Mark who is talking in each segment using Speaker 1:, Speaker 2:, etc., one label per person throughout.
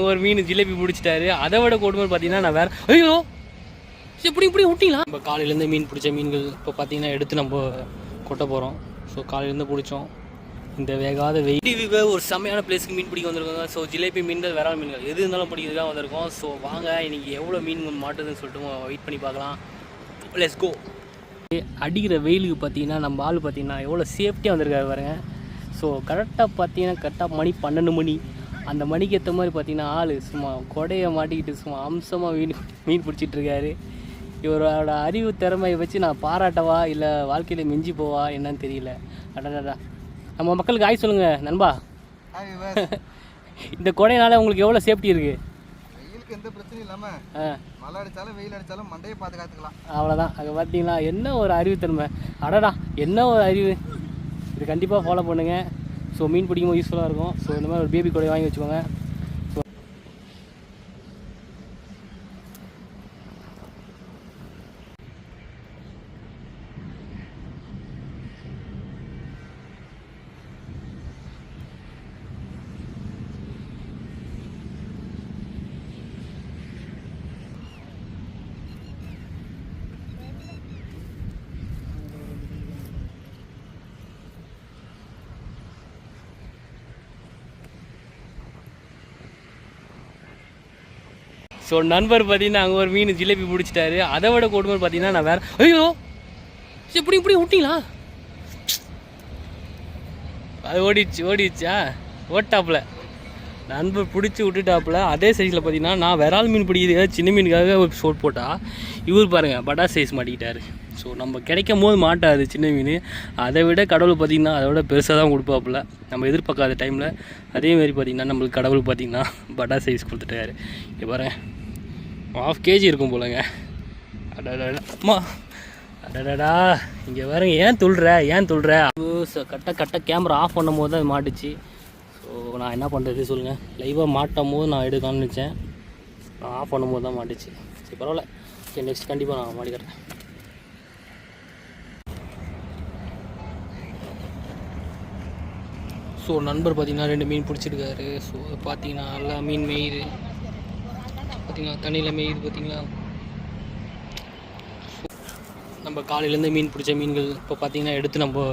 Speaker 1: ஒரு மீன் ஜிலேபி பிடிச்சிட்டாரு. அதை விட கொடுமை பார்த்தீங்கன்னா நான் வேற ஐயோ இப்படி விட்டிங்களா. நம்ம காலையிலேருந்து மீன் பிடிச்ச மீன்கள் இப்போ பார்த்தீங்கன்னா எடுத்து நம்ம கொட்ட போகிறோம். ஸோ காலையிலேருந்து பிடிச்சோம். இந்த வேகாத வெயில் ஒரு செம்மையான பிளேஸ்க்கு மீன் பிடிக்க வந்திருக்காங்க. ஸோ ஜிலேபி மீன்கள் வேற மீன்கள் எது இருந்தாலும் பிடிக்கிறதுக்காக வந்திருக்கோம். ஸோ வாங்க இன்றைக்கி எவ்வளோ மீன் மாட்டுதுன்னு சொல்லிட்டு வெயிட் பண்ணி பார்க்கலாம். Let's go. அடிக்கிற வெயிலுக்கு பார்த்தீங்கன்னா நம்ம ஆள் பார்த்தீங்கன்னா எவ்வளோ சேஃப்டியாக வந்திருக்காரு பாருங்க. ஸோ கரெக்டாக மணி 12 மணி. அந்த மணிக்கு ஏற்ற மாதிரி பார்த்தீங்கன்னா ஆள் சும்மா கொடையை மாட்டிக்கிட்டு சும்மா அம்சமாக மீன் பிடிச்சிட்ருக்காரு. இவரோட அறிவு திறமையை வச்சு நான் பாராட்டவா இல்லை வாழ்க்கையில் மிஞ்சி போவா என்னன்னு தெரியல. அடடா நம்ம மக்களுக்கு ஆய் சொல்லுங்கள் நண்பா. இந்த கொடையினால உங்களுக்கு எவ்வளோ சேஃப்டி இருக்குது?
Speaker 2: வெயிலுக்கு எந்த பிரச்சனையும் இல்லாமல் மழை அடித்தாலும் வெயில் அடித்தாலும் மண்டையை பாதுகாத்துக்கலாம்.
Speaker 1: அவ்வளோதான். அங்கே பார்த்தீங்களா என்ன ஒரு அறிவுத்திறமை. அடடா என்ன ஒரு அறிவு. இது கண்டிப்பாக ஃபாலோ பண்ணுங்கள். ஸோ மீன் பிடிக்கும்போது யூஸ்ஃபுல்லாக இருக்கும். ஸோ இந்த மாதிரி ஒரு பேபி கொடை வாங்கி வச்சுக்கோங்க. ஸோ நண்பர் பார்த்தீங்கன்னா அங்கே ஒரு மீன் ஜிலேபி பிடிச்சிட்டாரு. அதை விட கொடுமை பார்த்தீங்கன்னா நான் வேறு ஐயோ இப்படி விட்டிங்களா. அது ஓடிடுச்சா ஓட்டாப்பில் நண்பர் பிடிச்சி விட்டுட்டாப்புல. அதே சைஸில் பார்த்தீங்கன்னா நான் விரால் மீன் பிடிக்கிறது சின்ன மீனுக்காக ஒரு ஷோட் போட்டால் இவர் பாருங்கள் பட்டா சைஸ் மாட்டிக்கிட்டார். ஸோ நம்ம கிடைக்கும் போது மாட்டாது சின்ன மீன். அதை விட கடவுள் பார்த்திங்கன்னா அதை விட பெருசாக தான் கொடுப்பாப்புல நம்ம எதிர்பார்க்காத டைமில். அதேமாரி பார்த்திங்கன்னா நம்மளுக்கு கடவுள் பார்த்திங்கன்னா பட்டா சைஸ் கொடுத்துட்டாரு. இங்கே பாருங்கள் 1/2 kg இருக்கும் போலங்க. அடடா அடடா இங்கே பாருங்க. ஏன் துள்ளுற கட்ட கேமரா ஆஃப் பண்ணும் போது தான் மாட்டுச்சு. ஸோ நான் என்ன பண்ணுறது சொல்லுங்கள். லைவாக மாட்டும் போது நான் எடுக்கலாம்னு நினச்சேன். நான் ஆஃப் பண்ணும்போது தான் மாட்டுச்சு. சரி பரவாயில்ல. சரி நெக்ஸ்ட் கண்டிப்பாக நான் மாட்டிக்கிறேன். ஸோ நண்பர் பார்த்திங்கன்னா 2 மீன் பிடிச்சிருக்காரு. ஸோ பார்த்தீங்கன்னா நல்லா மீன் மேயுது பார்த்திங்களா. தண்ணியில் மேயுது பார்த்திங்களா. நம்ம காலையிலேருந்து மீன் பிடிச்ச மீன்கள் இப்போ பார்த்திங்கன்னா எடுத்து நம்ம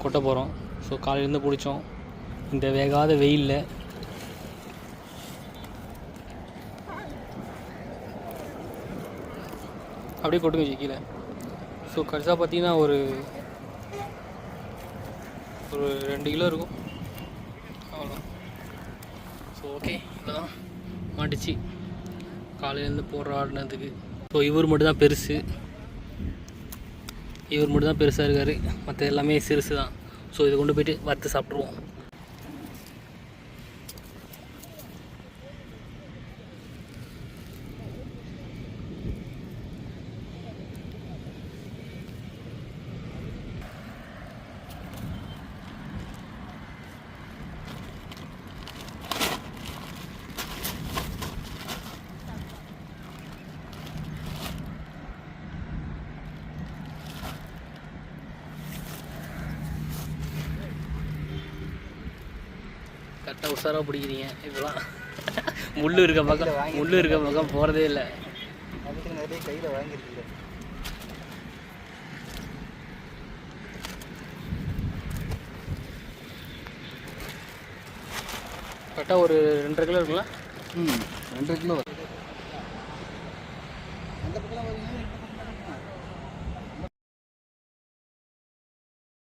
Speaker 1: கொட்ட போகிறோம். ஸோ காலையிலேருந்து பிடிச்சோம். இந்த வேகாத வெயிலில் அப்படியே கொட்டுங்க கீழே. ஸோ கடைசியாக பார்த்திங்கன்னா ஒரு 2 கிலோ இருக்கும் அவ்வளோ. ஸோ ஓகே இப்போ தான் மாட்டுச்சு காலையிலேருந்து போடுற ஆடினதுக்கு. ஸோ இவர் மட்டும் தான் பெருசாக இருக்கார். மற்ற எல்லாமே சிறுசு தான். ஸோ இதை கொண்டு போய்ட்டு வறுத்து சாப்பிட்ருவோம். கரெக்டாக உஷாராக பிடிக்கிறீங்க. இப்போலாம் முள்ளு இருக்க பக்கம் போகிறதே இல்லை.
Speaker 2: அதுக்கு நிறைய கையில் வாங்கியிருக்கீங்க.
Speaker 1: கரெக்டாக ஒரு 2.5 கிலோ இருக்குல்ல.
Speaker 2: 2.5 கிலோ. அந்த பக்கம்